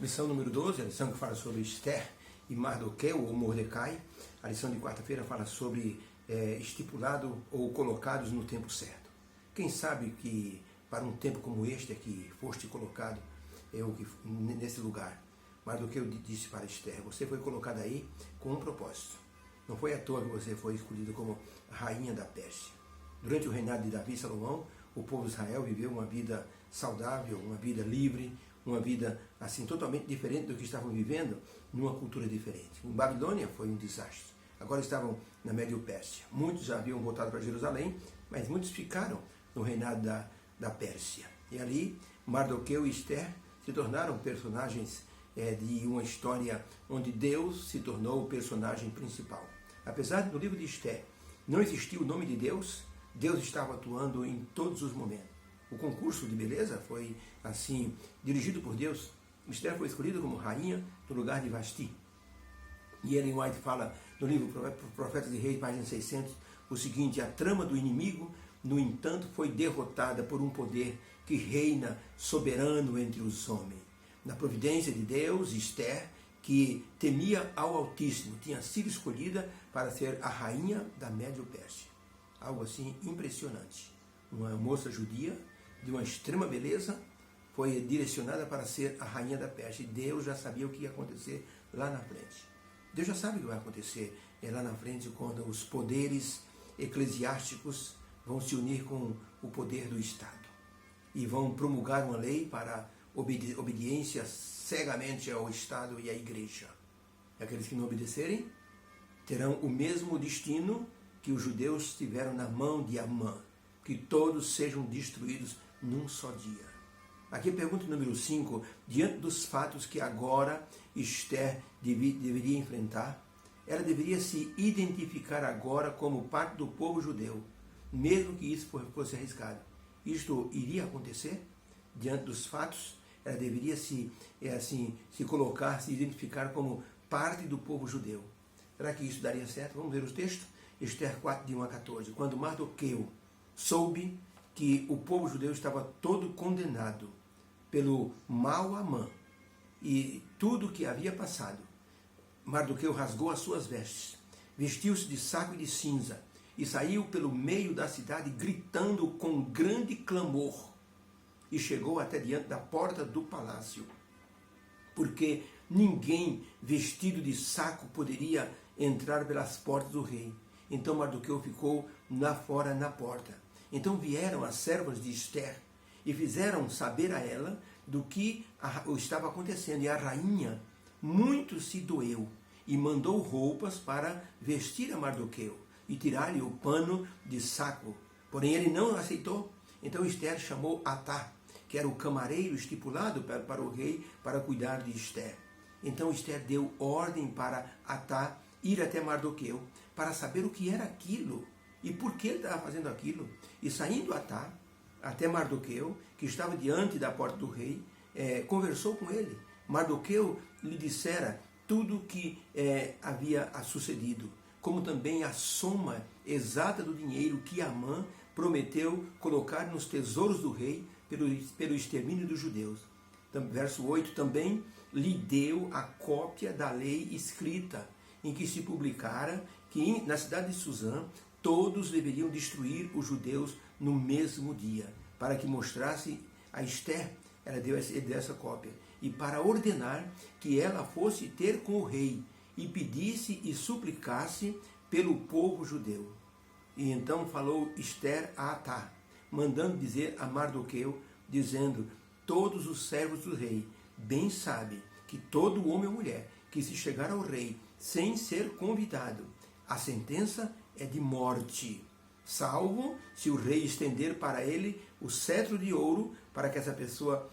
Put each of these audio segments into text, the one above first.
Lição número 12, a lição que fala sobre Esther e Mardoqueu ou Mordecai. A lição de quarta-feira fala sobre estipulado ou colocados no tempo certo. Quem sabe que para um tempo como este aqui foste colocado nesse lugar. Mardoqueu disse para Esther: você foi colocada aí com um propósito. Não foi à toa que você foi escolhida como rainha da Pérsia. Durante o reinado de Davi e Salomão, o povo de Israel viveu uma vida saudável, uma vida livre, uma vida assim totalmente diferente do que estavam vivendo numa cultura diferente. Em Babilônia foi um desastre. Agora estavam na Médio-Pérsia. Muitos já haviam voltado para Jerusalém, mas muitos ficaram no reinado da Pérsia. E ali, Mardoqueu e Esther se tornaram personagens de uma história onde Deus se tornou o personagem principal. Apesar de no livro de Esther não existir o nome de Deus, Deus estava atuando em todos os momentos. O concurso de beleza foi, assim, dirigido por Deus. Esther foi escolhida como rainha no lugar de Vasti. E Ellen White fala no livro Profetas e Reis, página 600, o seguinte: a trama do inimigo, no entanto, foi derrotada por um poder que reina soberano entre os homens. Na providência de Deus, Esther, que temia ao Altíssimo, tinha sido escolhida para ser a rainha da Médio-Pérsia. Algo assim impressionante. Uma moça judia de uma extrema beleza foi direcionada para ser a rainha da Pérsia. E Deus já sabia o que ia acontecer lá na frente. Deus já sabe o que vai acontecer lá na frente, quando os poderes eclesiásticos vão se unir com o poder do Estado e vão promulgar uma lei para obediência cegamente ao Estado e à Igreja. Aqueles que não obedecerem terão o mesmo destino que os judeus tiveram na mão de Amã, que todos sejam destruídos num só dia. Aqui a pergunta número 5, diante dos fatos que agora Esther deveria enfrentar, ela deveria se identificar agora como parte do povo judeu, mesmo que isso fosse arriscado. Isto iria acontecer? Diante dos fatos, ela deveria se colocar, se identificar como parte do povo judeu. Será que isso daria certo? Vamos ver os textos. Esther 4, de 1 a 14. Quando Mardoqueu soube que o povo judeu estava todo condenado pelo mau Amã e tudo o que havia passado, Mardoqueu rasgou as suas vestes, vestiu-se de saco e de cinza e saiu pelo meio da cidade gritando com grande clamor e chegou até diante da porta do palácio, porque ninguém vestido de saco poderia entrar pelas portas do rei. Então Mardoqueu ficou fora na porta. Então vieram as servas de Esther e fizeram saber a ela do que estava acontecendo. E a rainha muito se doeu e mandou roupas para vestir a Mardoqueu e tirar-lhe o pano de saco. Porém ele não aceitou. Então Esther chamou Atá, que era o camareiro estipulado para o rei para cuidar de Esther. Então Esther deu ordem para Atá ir até Mardoqueu para saber o que era aquilo e por que ele estava fazendo aquilo. E saindo Atá até Mardoqueu, que estava diante da porta do rei, conversou com ele. Mardoqueu lhe dissera tudo o que havia sucedido, como também a soma exata do dinheiro que Amã prometeu colocar nos tesouros do rei pelo extermínio dos judeus. Verso 8, também lhe deu a cópia da lei escrita, em que se publicara que na cidade de Suzã todos deveriam destruir os judeus no mesmo dia, para que mostrasse a Esther, ela deu essa cópia, e para ordenar que ela fosse ter com o rei, e pedisse e suplicasse pelo povo judeu. E então falou Esther a Atá, mandando dizer a Mardoqueu, dizendo: todos os servos do rei bem sabem que todo homem ou mulher que se chegar ao rei sem ser convidado, a sentença é de morte, salvo se o rei estender para ele o cetro de ouro para que essa pessoa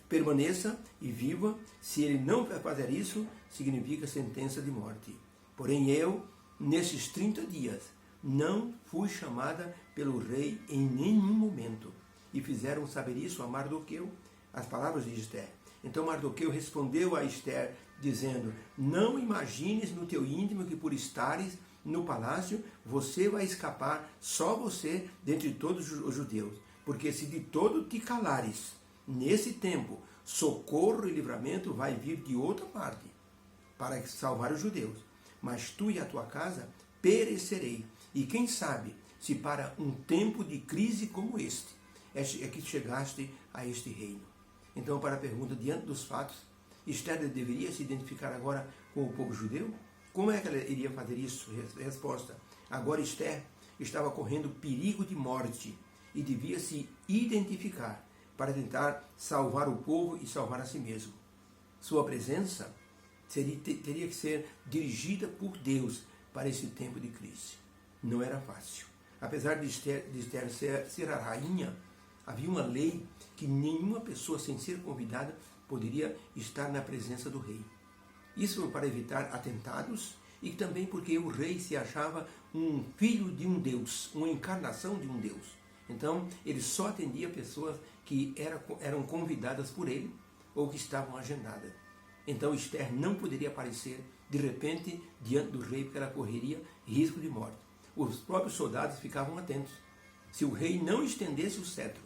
permaneça e viva. Se ele não fazer isso, significa sentença de morte. Porém eu, nesses 30 dias, não fui chamada pelo rei em nenhum momento. E fizeram saber isso a Mardoqueu, as palavras de Esther. Então Mardoqueu respondeu a Esther, dizendo: não imagines no teu íntimo que por estares no palácio você vai escapar, só você dentre todos os judeus. Porque se de todo te calares, nesse tempo, socorro e livramento vai vir de outra parte, para salvar os judeus. Mas tu e a tua casa perecerei. E quem sabe se para um tempo de crise como este é que chegaste a este reino. Então, para a pergunta, diante dos fatos, Esther deveria se identificar agora com o povo judeu? Como é que ela iria fazer isso? Resposta: agora Esther estava correndo perigo de morte e devia se identificar para tentar salvar o povo e salvar a si mesmo. Sua presença teria que ser dirigida por Deus para esse tempo de crise. Não era fácil. Apesar de Esther ser a rainha, havia uma lei que nenhuma pessoa sem ser convidada poderia estar na presença do rei. Isso para evitar atentados e também porque o rei se achava um filho de um Deus, uma encarnação de um Deus. Então, ele só atendia pessoas que eram convidadas por ele ou que estavam agendadas. Então, Esther não poderia aparecer de repente diante do rei, porque ela correria risco de morte. Os próprios soldados ficavam atentos. Se o rei não estendesse o cetro,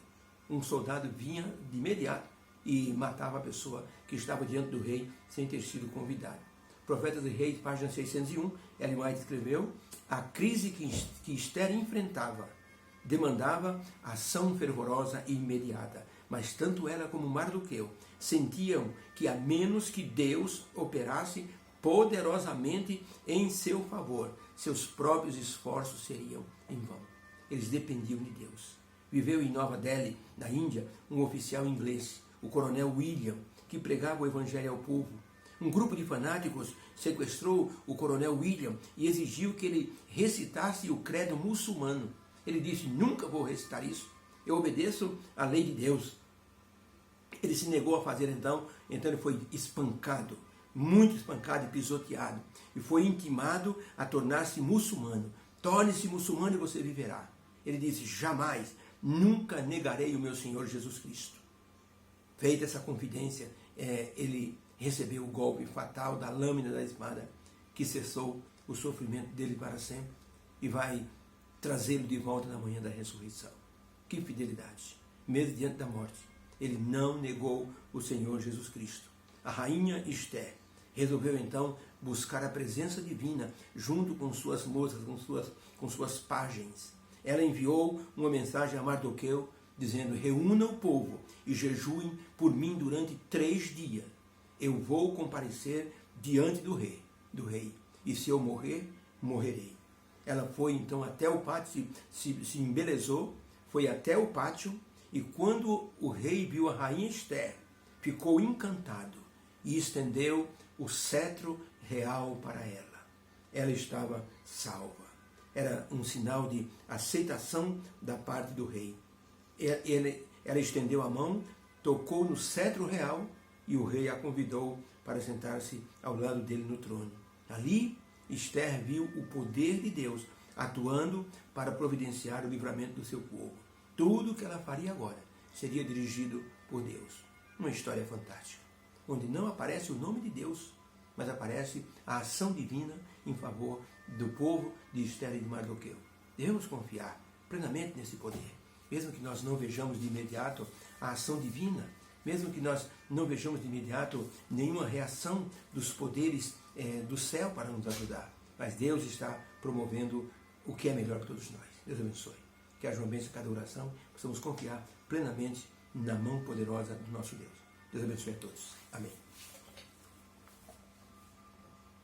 um soldado vinha de imediato e matava a pessoa que estava diante do rei sem ter sido convidado. Profetas e Reis, página 601, Ellen White escreveu: a crise que Esther enfrentava demandava ação fervorosa e imediata, mas tanto ela como Mardoqueu sentiam que a menos que Deus operasse poderosamente em seu favor, seus próprios esforços seriam em vão. Eles dependiam de Deus. Viveu em Nova Delhi, na Índia, um oficial inglês, o coronel William, que pregava o evangelho ao povo. Um grupo de fanáticos sequestrou o coronel William e exigiu que ele recitasse o credo muçulmano. Ele disse: nunca vou recitar isso, eu obedeço à lei de Deus. Ele se negou a fazer então ele foi espancado, muito espancado e pisoteado, e foi intimado a tornar-se muçulmano. Torne-se muçulmano e você viverá. Ele disse: jamais, nunca negarei o meu Senhor Jesus Cristo. Feita essa confidência, ele recebeu o golpe fatal da lâmina da espada, que cessou o sofrimento dele para sempre e vai trazê-lo de volta na manhã da ressurreição. Que fidelidade! Mesmo diante da morte, ele não negou o Senhor Jesus Cristo. A rainha Esther resolveu então buscar a presença divina junto com suas moças, com suas pajens. Ela enviou uma mensagem a Mardoqueu dizendo: reúna o povo e jejuem por mim durante 3 dias. Eu vou comparecer diante do rei, e se eu morrer, morrerei. Ela foi então até o pátio, se embelezou, foi até o pátio, e quando o rei viu a rainha Esther, ficou encantado e estendeu o cetro real para ela. Ela estava salva. Era um sinal de aceitação da parte do rei. Ela estendeu a mão, tocou no cetro real e o rei a convidou para sentar-se ao lado dele no trono. Ali, Esther viu o poder de Deus atuando para providenciar o livramento do seu povo. Tudo o que ela faria agora seria dirigido por Deus. Uma história fantástica, onde não aparece o nome de Deus, mas aparece a ação divina em favor do povo de Esther e de Mardoqueu. Devemos confiar plenamente nesse poder, mesmo que nós não vejamos de imediato a ação divina, mesmo que nós não vejamos de imediato nenhuma reação dos poderes do céu para nos ajudar. Mas Deus está promovendo o que é melhor para todos nós. Deus abençoe. Que haja uma bênção em cada oração, possamos confiar plenamente na mão poderosa do nosso Deus. Deus abençoe a todos. Amém.